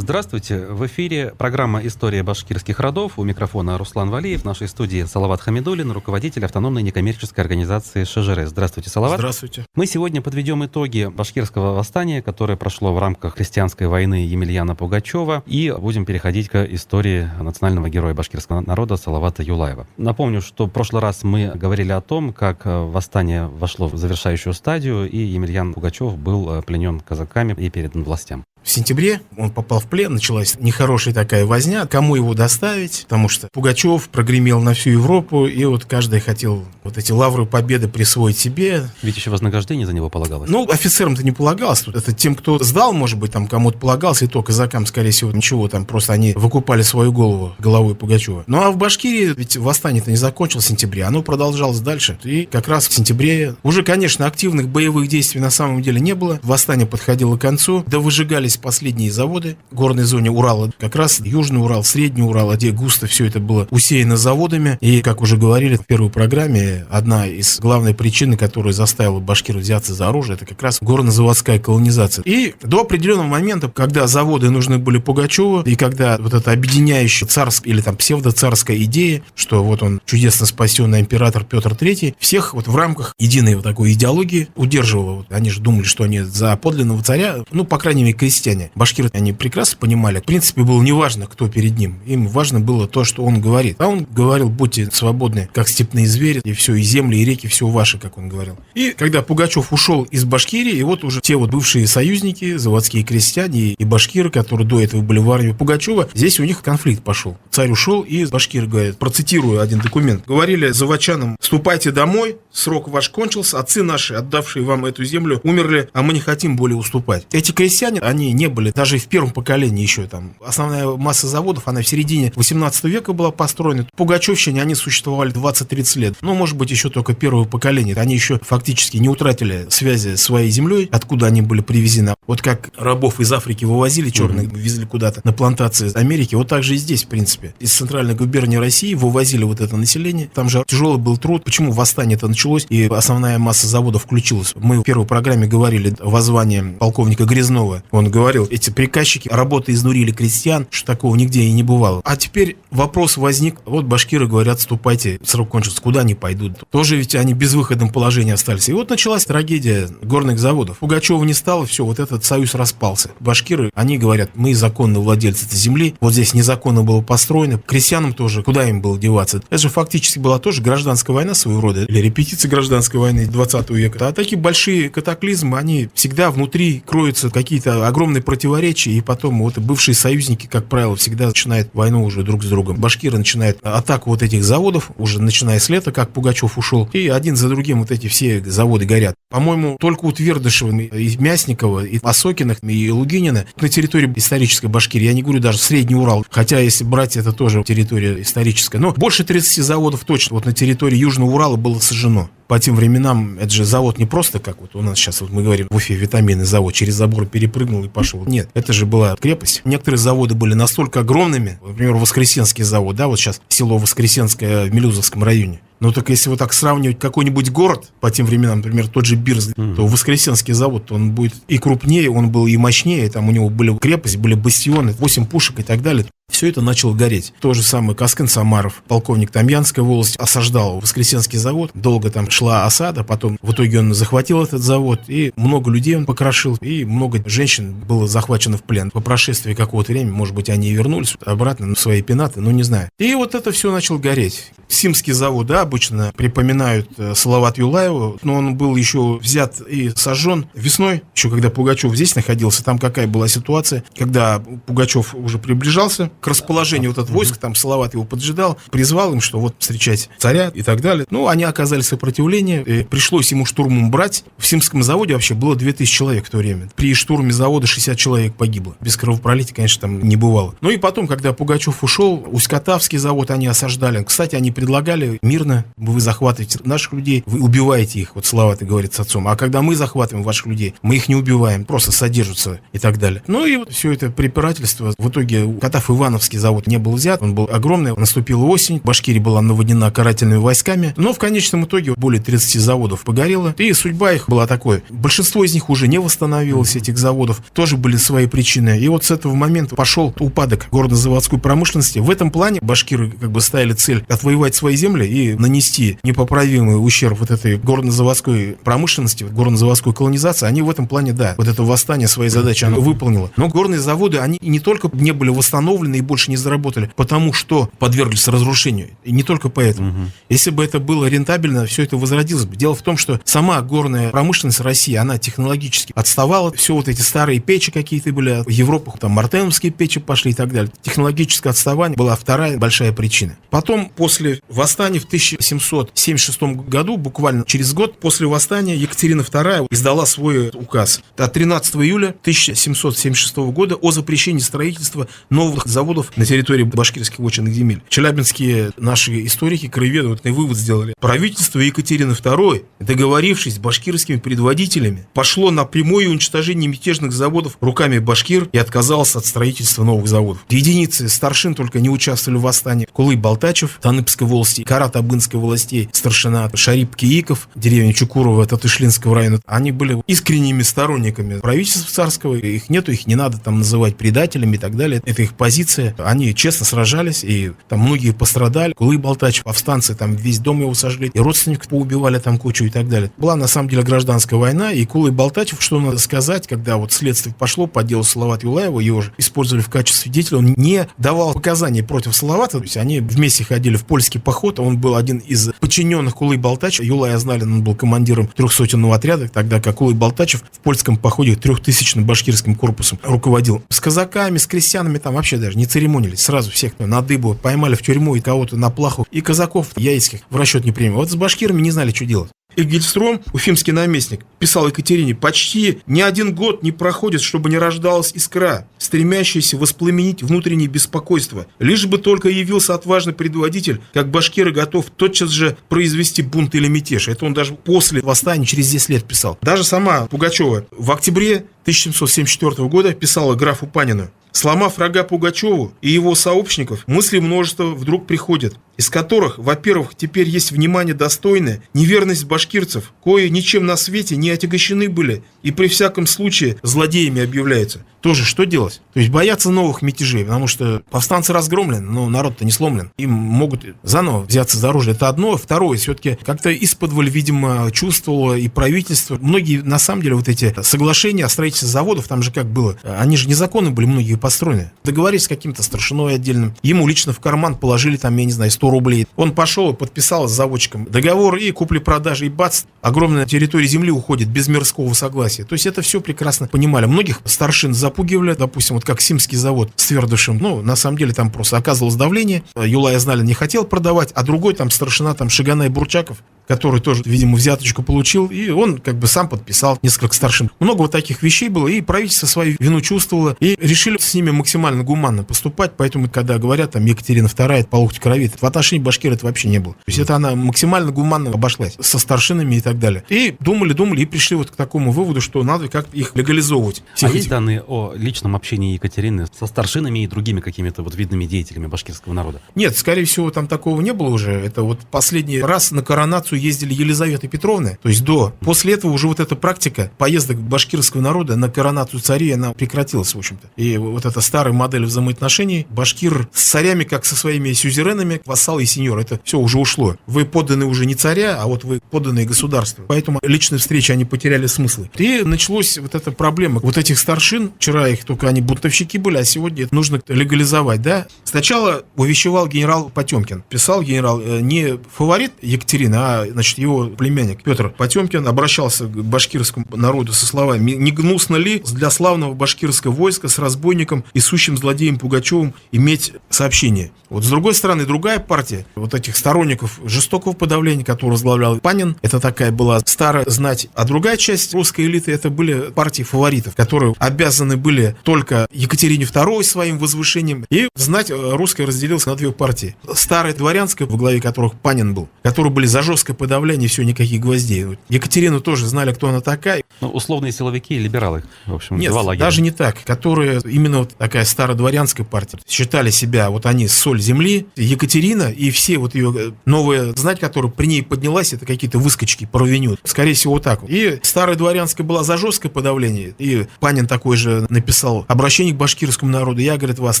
Здравствуйте. В эфире программа «История башкирских родов». У микрофона Руслан Валиев. В нашей студии Салават Хамидуллин, руководитель автономной некоммерческой организации ШЖР. Здравствуйте, Салават. Здравствуйте. Мы сегодня подведем итоги башкирского восстания, которое прошло в рамках крестьянской войны Емельяна Пугачева, и будем переходить к истории национального героя башкирского народа Салавата Юлаева. Напомню, что в прошлый раз мы говорили о том, как восстание вошло в завершающую стадию, и Емельян Пугачев был пленен казаками и передан властям. В сентябре он попал в плен, началась нехорошая такая возня, кому его доставить, потому что Пугачев прогремел на всю Европу, и вот каждый хотел вот эти лавры победы присвоить себе. Ведь еще вознаграждение за него полагалось. Ну, офицерам-то не полагалось, это тем, кто сдал, может быть, там кому-то полагалось, и то казакам, скорее всего, ничего, там просто они выкупали свою голову головой Пугачева. Ну, а в Башкирии, ведь восстание-то не закончилось в сентябре, оно продолжалось дальше, и как раз в сентябре уже, конечно, активных боевых действий на самом деле не было, восстание подходило к концу, да выжигались последние заводы в горной зоне Урала, как раз Южный Урал, Средний Урал, где густо все это было усеяно заводами. И, как уже говорили в первой программе, одна из главных причин, которая заставила башкиров взяться за оружие, это как раз горно-заводская колонизация. И до определенного момента, когда заводы нужны были Пугачеву, и когда вот эта объединяющая царская или там псевдоцарская идея, что вот он чудесно спасенный император Петр III, всех вот в рамках единой вот такой идеологии удерживала. Вот они же думали, что они за подлинного царя, ну, по крайней мере, крестьяне. Башкиры, они прекрасно понимали, в принципе, было неважно, кто перед ним. Им важно было то, что он говорит. А он говорил: будьте свободны, как степные звери, и все, и земли, и реки, все ваше, как он говорил. И когда Пугачев ушел из Башкирии, и вот уже те вот бывшие союзники, заводские крестьяне и башкиры, которые до этого были в армии Пугачева, здесь у них конфликт пошел. Царь ушел, и башкиры говорят, процитирую один документ, говорили заводчанам: ступайте домой, срок ваш кончился, отцы наши, отдавшие вам эту землю, умерли, а мы не хотим более уступать. Эти крестьяне, они не были даже в первом поколении еще там. Основная масса заводов, она в середине 18 века была построена. Пугачевщине они существовали 20-30 лет. Ну, может быть, еще только первое поколение. Они еще фактически не утратили связи с своей землей, откуда они были привезены. Вот как рабов из Африки вывозили, черных везли куда-то на плантации Америки, вот так же и здесь, в принципе. Из центральной губернии России вывозили вот это население. Там же тяжелый был труд. Почему восстание-то началось, и основная масса заводов включилась? Мы в первой программе говорили о воззвании полковника Грязнова. Он говорил: эти приказчики работы изнурили крестьян, что такого нигде и не бывало. А теперь вопрос возник, вот башкиры говорят: ступайте, срок кончился, куда они пойдут? Тоже ведь они в безвыходном положении остались. И вот началась трагедия горных заводов. Пугачева не стало, все, вот этот союз распался. Башкиры, они говорят: мы законные владельцы этой земли, вот здесь незаконно было построено. Крестьянам тоже, куда им было деваться? Это же фактически была тоже гражданская война своего рода, или репетиция гражданской войны 20 века. А такие большие катаклизмы, они всегда внутри кроются какие-то огромные противоречия, и потом вот бывшие союзники, как правило, всегда начинают войну уже друг с другом. Башкиры начинают атаку вот этих заводов, уже начиная с лета, как Пугачев ушел, и один за другим вот эти все заводы горят. По-моему, только у Твердышева, и Мясникова, и Осокиных, и Лугинина на территории исторической Башкирии, я не говорю даже Средний Урал, хотя если брать, это тоже территория историческая, но больше 30 заводов точно вот на территории Южного Урала было сожжено. По тем временам это же завод не просто как вот у нас сейчас, вот мы говорим, в Уфе витаминный завод, через забор перепрыгнул и пошел. Нет, это же была крепость. Некоторые заводы были настолько огромными, например, Воскресенский завод, да, вот сейчас село Воскресенское в Милюзовском районе. Ну так если вот так сравнивать какой-нибудь город по тем временам, например, тот же Бирск, то Воскресенский завод, он будет и крупнее, он был и мощнее, там у него были крепость, были бастионы, 8 пушек и так далее. Все это начало гореть. То же самое Каскын Самаров, полковник Тамьянская волость, осаждал Воскресенский завод. Долго там шла осада, потом в итоге он захватил этот завод, и много людей он покрошил, и много женщин было захвачено в плен. По прошествии какого-то времени, может быть, они и вернулись обратно на свои пенаты, но не знаю. И вот это все начало гореть. Симский завод, да, обычно припоминают Салавата Юлаева, но он был еще взят и сожжен весной, еще когда Пугачев здесь находился. Там какая была ситуация, когда Пугачев уже приближался к расположению вот от войск, там Салават его поджидал, призвал им, что вот встречать царя и так далее. Ну, они оказали сопротивление, и пришлось ему штурмом брать. В Симском заводе вообще было 2000 человек в то время. При штурме завода 60 человек погибло. Без кровопролития, конечно, там не бывало. Ну и потом, когда Пугачев ушел, Усть-Катавский завод они осаждали. Кстати, они предлагали мирно: вы захватываете наших людей, вы убиваете их. Вот Салават и говорит с отцом. А когда мы захватываем ваших людей, мы их не убиваем, просто содержатся и так далее. Ну и вот все это препирательство. В итоге Катав Иван Ивановский завод не был взят, он был огромный, наступила осень, Башкирия была наводнена карательными войсками, но в конечном итоге более 30 заводов погорело, и судьба их была такой. Большинство из них уже не восстановилось, этих заводов, тоже были свои причины, и вот с этого момента пошел упадок горно-заводской промышленности. В этом плане башкиры как бы ставили цель отвоевать свои земли и нанести непоправимый ущерб вот этой горно-заводской промышленности, горно-заводской колонизации. Они в этом плане, да, вот это восстание своей задачи оно выполнило. Но горные заводы, они не только не были восстановлены и больше не заработали, потому что подверглись разрушению. И не только поэтому. Если бы это было рентабельно, все это возродилось бы. Дело в том, что сама горная промышленность России, она технологически отставала. Все вот эти старые печи какие-то были, в Европу там мартеновские печи пошли и так далее. Технологическое отставание была вторая большая причина. Потом, после восстания в 1776 году, буквально через год после восстания, Екатерина II издала свой указ от 13 июля 1776 года о запрещении строительства новых заводов на территории башкирских вотчинных земель. Челябинские наши историки, краеведы, вот вывод сделали. Правительство Екатерины II, договорившись с башкирскими предводителями, пошло на прямое уничтожение мятежных заводов руками башкир и отказалось от строительства новых заводов. Единицы старшин только не участвовали в восстании. Кулый-Балтачев, Таныбской волости, Карат-Абынской властей, старшина Шарип-Кииков, деревня Чукурова, Татышлинского района. Они были искренними сторонниками правительства царского. Их нету, их не надо там называть предателями и так далее. Это их позиция. Они честно сражались, и там многие пострадали. Кулый-Балтачев, повстанцы, там весь дом его сожгли, и родственников поубивали там кучу и так далее. Была на самом деле гражданская война, и Кулый-Балтачев, что надо сказать, когда вот следствие пошло по делу Салавата Юлаева, его же использовали в качестве свидетеля, он не давал показаний против Салавата, то есть они вместе ходили в польский поход, он был один из подчиненных Кулый-Балтачева, Юлая знали, он был командиром 300-го отряда, тогда как Кулый-Балтачев в польском походе 3000-м башкирским корпусом руководил. С казаками, с крестьянами там вообще даже не церемонились, сразу всех на дыбу поймали в тюрьму и кого-то на плаху, и казаков яицких в расчет не приняли. Вот с башкирами не знали, что делать. Эгельстром, уфимский наместник, писал Екатерине: почти ни один год не проходит, чтобы не рождалась искра, стремящаяся воспламенить внутреннее беспокойство. Лишь бы только явился отважный предводитель, как башкир готов тотчас же произвести бунт или мятеж. Это он даже после восстания через 10 лет писал. Даже сама Пугачева в октябре 1774 года писала графу Панину: сломав рога Пугачеву и его сообщников, мысли множества вдруг приходят, из которых, во-первых, теперь есть внимание достойное, неверность башкирцев, кои ничем на свете не отягощены были и при всяком случае злодеями объявляются. Тоже что делать? То есть боятся новых мятежей, потому что повстанцы разгромлены, но народ-то не сломлен. Им могут заново взяться за оружие. Это одно. Второе, все-таки как-то исподволь, видимо, чувствовало и правительство. Многие, на самом деле, вот эти соглашения о строительстве заводов, там же как было, они же незаконно были многие построены. Договорились с каким-то старшиной отдельным. Ему лично в карман положили там, я не знаю, 100 рублей. Он пошел и подписал с заводчиком договор, и купли-продажи, и бац, огромная территория земли уходит без мирского согласия. То есть это все прекрасно понимали. Многих старшин запугивали, допустим, вот как Симский завод с Твердышем. Ну, на самом деле там просто оказывалось давление. Юлая знали, не хотел продавать, а другой там старшина там Шиганай Бурчаков, который тоже, видимо, взяточку получил, и он как бы сам подписал несколько старшин. Много вот таких вещей было, и правительство свою вину чувствовало, и решили с ними максимально гуманно поступать, поэтому, когда говорят, там, Екатерина II по локоть крови, в отношении башкир это вообще не было. То есть это она максимально гуманно обошлась со старшинами и так далее. И думали, и пришли вот к такому выводу, что надо как-то их легализовывать. Есть данные о личном общении Екатерины со старшинами и другими какими-то вот видными деятелями башкирского народа? Нет, скорее всего, там такого не было уже. Это вот последний раз на коронацию ездили Елизавета Петровна, то есть после этого уже вот эта практика поездок башкирского народа на коронацию царей, она прекратилась, в общем-то. И вот эта старая модель взаимоотношений, башкир с царями, как со своими сюзеренами, вассал и сеньор, это все уже ушло. Вы подданы уже не царя, а вот вы подданные государству. Поэтому личные встречи, они потеряли смыслы. И началась вот эта проблема. Вот этих старшин, вчера их только они бунтовщики были, а сегодня это нужно легализовать, да? Сначала увещевал генерал Потемкин. Писал генерал не фаворит Екатерины, а, значит, его племянник Петр Потемкин обращался к башкирскому народу со словами: «Не гнусно ли для славного башкирского войска с разбойником и сущим злодеем Пугачевым иметь сообщения. Вот с другой стороны, другая партия, вот этих сторонников жестокого подавления, которую возглавлял Панин, это такая была старая знать. А другая часть русской элиты, это были партии фаворитов, которые обязаны были только Екатерине II своим возвышением. И знать русская разделилась на две партии. Старая дворянская, во главе которых Панин был, которые были за жесткое подавление, все, никаких гвоздей. Вот Екатерину тоже знали, кто она такая. Ну, условные силовики и либералы, в общем, Нет, два лагеря. даже не так. Которые именно вот такая стародворянская партия считали себя, вот они соль земли. Екатерина и все вот ее новые знать, которая при ней поднялась, это какие-то выскочки по рвеню. Скорее всего, вот так. И старая дворянская была за жесткое подавление. И Панин такой же написал обращение к башкирскому народу. Я, говорит, вас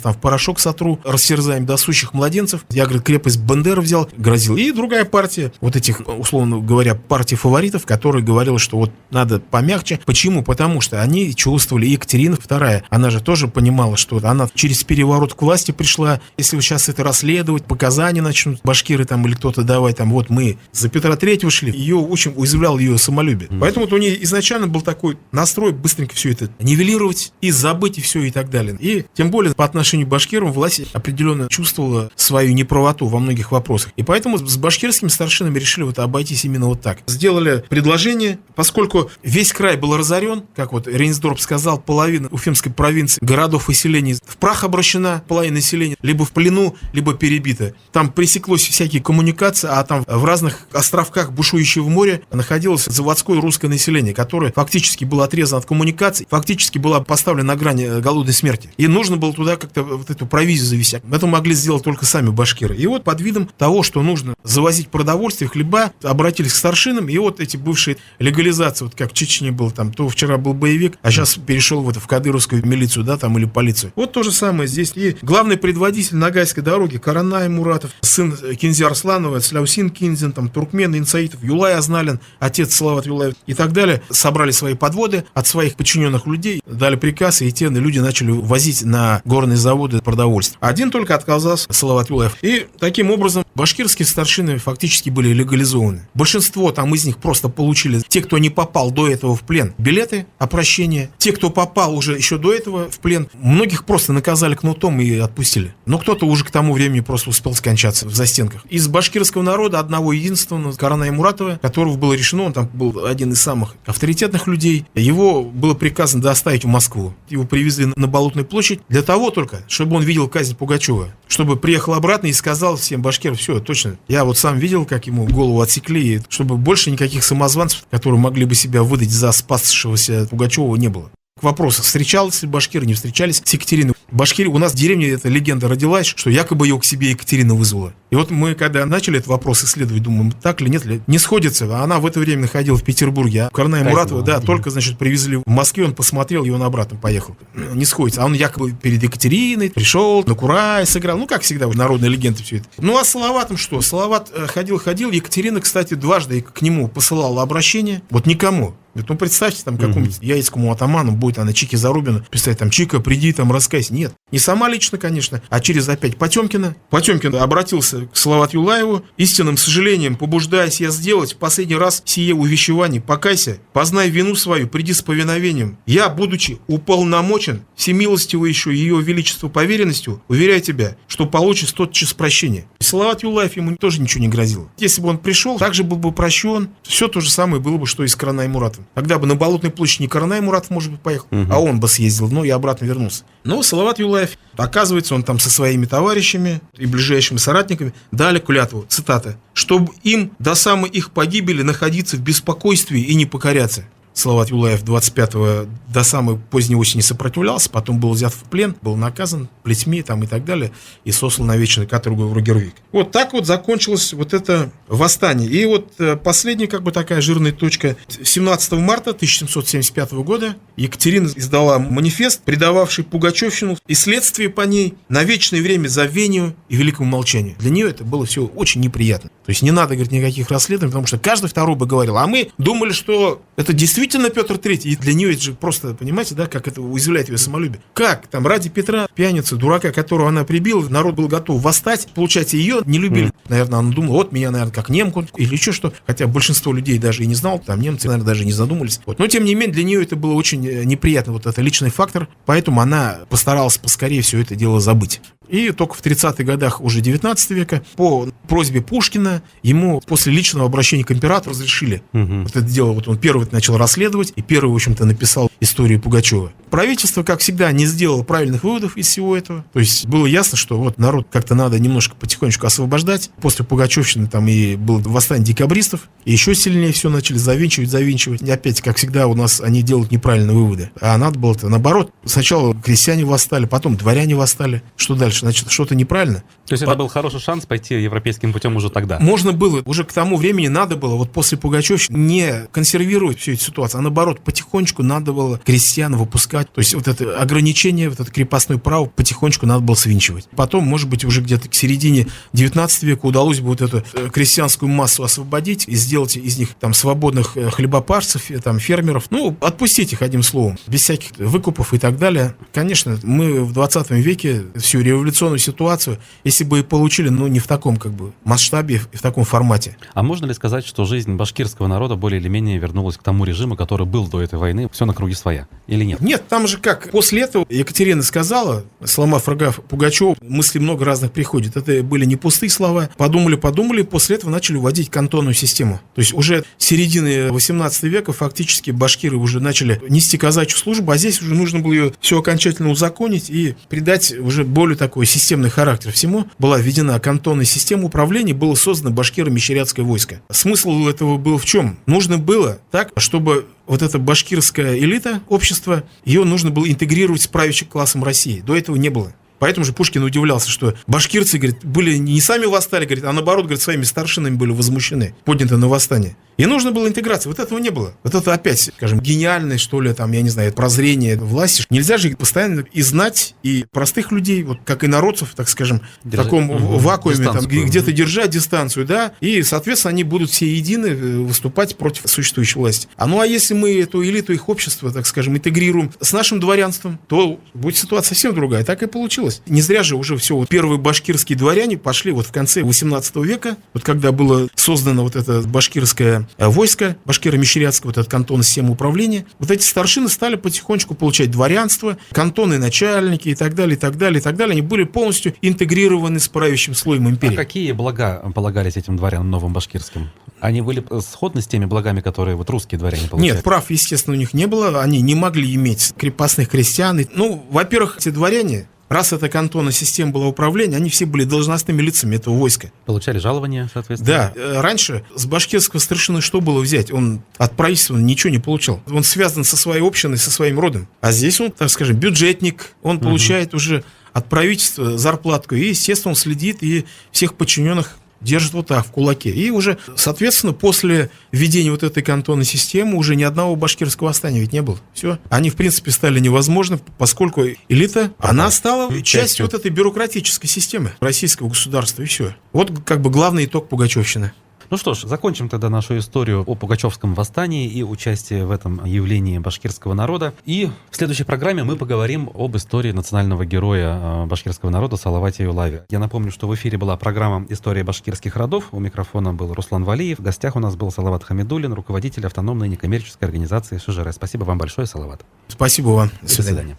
там в порошок сотру, растерзаем до сущих младенцев. Я, говорит, крепость Бендеры взял, грозил. И другая партия, вот этих, условно говоря, партий фаворитов, которая говорила, что вот надо помягче. Почему? Потому что они чувствовали, и Екатерина II, она же тоже понимала, что она через переворот к власти пришла. Если вы сейчас это расследовать, показания начнут башкиры там или кто-то давать, там вот мы за Петра III шли, ее очень уязвлял ее самолюбие. Поэтому вот у нее изначально был такой настрой быстренько все это нивелировать и забыть, и все, и так далее. И тем более по отношению к башкирам власть определенно чувствовала свою неправоту во многих вопросах. И поэтому с башкирскими старшинами решили вот обойтись именно вот так. Сделали предложение, поскольку весь край был разорен, как вот Рейнсдорф сказал, половина Уфимской провинции, городов и селений в прах обращена, половина населения либо в плену, либо перебита. Там пресеклось всякие коммуникации, а там в разных островках бушующего моря находилось заводское русское население, которое фактически было отрезано от коммуникаций, фактически было поставлено на грани голодной смерти. И нужно было туда как-то вот эту провизию завести. Это могли сделать только сами башкиры. И вот под видом того, что нужно завозить продовольствие, хлеба, обратились к старшинам, и вот эти бывшие легализации, вот как в Чечне был там, то вчера был боевик, а сейчас перешел в кадыровскую милицию, да, там, или полицию. Вот то же самое здесь. И главный предводитель Ногайской дороги Каранай Муратов, сын Кинзи Арсланова, Сляусин Кинзин, там, Туркмен Инсаитов, Юлай Азналин, отец Салават Юлаев и так далее, собрали свои подводы от своих подчиненных людей, дали приказ, и те люди начали возить на горные заводы продовольствие. Один только отказался, Салават Юлаев. И таким образом башкирские старшины фактически были легализованы. Большинство там из них просто получили, те, кто не попал до этого в плен, билеты о прощении. Те, кто попал уже еще до этого в плен, многих просто наказали кнутом и отпустили. Но кто-то уже к тому времени просто успел скончаться в застенках. Из башкирского народа одного единственного, Караная Муратова, которого было решено, он там был один из самых авторитетных людей, его было приказано доставить в Москву. Его привезли на Болотную площадь для того только, чтобы он видел казнь Пугачева. Чтобы приехал обратно и сказал всем башкирам: все, точно, я вот сам видел, как ему голову отсекли, и чтобы больше никаких самозванцев, которые могли бы себя выдать за спасшегося Пугачева, не было. К вопросу, встречались ли башкиры, не встречались с Екатериной. Башкиры, у нас в деревне эта легенда родилась, что якобы ее к себе Екатерина вызвала. И вот мы, когда начали этот вопрос исследовать, думаем, так ли, нет ли, не сходится. А она в это время находилась в Петербурге, а Карная Муратова, да, только, значит, привезли в Москве, он посмотрел, и он обратно поехал. Не сходится. А он якобы перед Екатериной пришел, на курай сыграл, ну, как всегда, народная легенда все это. Ну, а Салаватом что? Салават ходил, Екатерина, кстати, дважды к нему посылала обращение, вот никому. Ну, представьте, там, какому-нибудь яицкому атаману будет она Чике Зарубину писать, там, Чика, приди, там, раскайся. Нет, не сама лично, конечно, а через опять Потемкина. Потемкин обратился к Салавату Юлаеву: истинным сожалением побуждаясь я сделать в последний раз сие увещевание, покайся, познай вину свою, приди с повиновением. Я, будучи уполномочен всемилостивейшую ее величество поверенностью, уверяю тебя, что получишь тотчас прощение. Салават Юлаев ему тоже ничего не грозило. Если бы он пришел, также был бы прощен, все то же самое было бы, что и с Каранай Муратом. Тогда бы на Болотной площади не Каранай Муратов, может быть, поехал, а он бы съездил, но и обратно вернулся. Но Салават Юлаев, оказывается, он там со своими товарищами и ближайшими соратниками дали клятву, цитата: «чтобы им до самой их погибели находиться в беспокойстве и не покоряться». Салават Юлаев 25-го до самой поздней осени сопротивлялся, потом был взят в плен, был наказан плетьми там и так далее, и сослан на вечную каторгу в Ругервик. Вот так вот закончилось вот это восстание. И вот последняя как бы такая жирная точка. 17 марта 1775 года Екатерина издала манифест, предававший пугачевщину и следствие по ней на вечное время забвению и великому молчанию. Для нее это было все очень неприятно. То есть не надо, говорит, никаких расследований, потому что каждый второй бы говорил, а мы думали, что это действительно Петр III, и для нее это же просто, понимаете, да, как это уязвляет ее самолюбие. Как там ради Петра, пьяницы, дурака, которого она прибила, народ был готов восстать, получается, ее не любили. Наверное, она думала, вот меня, наверное, как немку или еще что, хотя большинство людей даже и не знал, там немцы, наверное, даже не задумались. Вот. Но, тем не менее, для нее это было очень неприятно, вот это личный фактор, поэтому она постаралась поскорее все это дело забыть. И только в 30-х годах уже 19 века по просьбе Пушкина ему после личного обращения к императору разрешили вот это дело. Вот он первый начал расследовать и первый, в общем-то, написал историю Пугачева. Правительство, как всегда, не сделало правильных выводов из всего этого. То есть было ясно, что вот народ как-то надо немножко потихонечку освобождать. После Пугачевщины там и было восстание декабристов, и еще сильнее все начали завинчивать. И опять, как всегда, у нас они делают неправильные выводы. А надо было-то наоборот. Сначала крестьяне восстали, потом дворяне восстали. Что дальше? Значит, что-то неправильно. То есть это был хороший шанс пойти европейским путем уже тогда? Можно было. Уже к тому времени надо было, вот после Пугачевщины, не консервировать всю эту ситуацию, а наоборот, потихонечку надо было крестьян выпускать. То есть вот это ограничение, вот это крепостное право потихонечку надо было свинчивать. Потом, может быть, уже где-то к середине 19 века удалось бы вот эту крестьянскую массу освободить и сделать из них там свободных хлебопашцев, там фермеров. Ну, отпустить их, одним словом, без всяких выкупов и так далее. Конечно, мы в 20 веке всю революционную ситуацию, если бы и получили, но не в таком как бы масштабе и в таком формате. А можно ли сказать, что жизнь башкирского народа более или менее вернулась к тому режиму, который был до этой войны, все на круги своя? Или нет? Нет, там же как, после этого Екатерина сказала, сломав рога Пугачеву, мысли много разных приходит. Это были не пустые слова. Подумали, после этого начали вводить кантонную систему. То есть уже с середины 18 века фактически башкиры уже начали нести казачью службу, а здесь уже нужно было ее все окончательно узаконить и придать уже более такой системный характер всему. Была введена кантонная система управления, было создано башкиро-мещерятское войско. Смысл этого был в чем? Нужно было так, чтобы вот эта башкирская элита общества, ее нужно было интегрировать с правящим классом России. До этого не было. Поэтому же Пушкин удивлялся, что башкирцы, говорит, были не сами восстали, говорит, а наоборот, говорит, своими старшинами были возмущены, подняты на восстание. И нужно было интеграция. Вот этого не было. Вот это опять, скажем, гениальное, что ли, там, я не знаю, прозрение власти. Нельзя же постоянно и знать, и простых людей, вот как и народцев, так скажем, в таком вакууме, там, где-то держать дистанцию, да, и, соответственно, они будут все едины выступать против существующей власти. Ну, а если мы эту элиту их общества, так скажем, интегрируем с нашим дворянством, то будет ситуация совсем другая. Так и получилось. Не зря же уже все, вот первые башкирские дворяне пошли вот в конце 18 века, вот когда было создано вот это башкирское войско, башкиро-мещерятское, вот это кантонная система управления, вот эти старшины стали потихонечку получать дворянство, кантонные начальники и так далее, и так далее, и так далее. Они были полностью интегрированы с правящим слоем империи. А какие блага полагались этим дворянам новым башкирским? Они были сходны с теми благами, которые вот русские дворяне получали? Нет, прав, естественно, у них не было. Они не могли иметь крепостных крестьян. Ну, во-первых, эти дворяне, раз эта кантонная система была управления, они все были должностными лицами этого войска. Получали жалования, соответственно? Да. Раньше с башкирского старшины что было взять? Он от правительства ничего не получал. Он связан со своей общиной, со своим родом. А здесь он, так скажем, бюджетник. Он получает уже от правительства зарплатку. И, естественно, он следит и всех подчиненных держит вот так, в кулаке. И уже, соответственно, после введения вот этой кантонной системы уже ни одного башкирского восстания ведь не было. Все. Они, в принципе, стали невозможны, поскольку элита, она стала частью вот этой бюрократической системы российского государства, и все. Вот как бы главный итог Пугачевщины. Ну что ж, закончим тогда нашу историю о Пугачевском восстании и участии в этом явлении башкирского народа. И в следующей программе мы поговорим об истории национального героя башкирского народа Салавате Юлаеве. Я напомню, что в эфире была программа «История башкирских родов». У микрофона был Руслан Валиев. В гостях у нас был Салават Хамидуллин, руководитель автономной некоммерческой организации ШЖР. Спасибо вам большое, Салават. Спасибо вам. До свидания.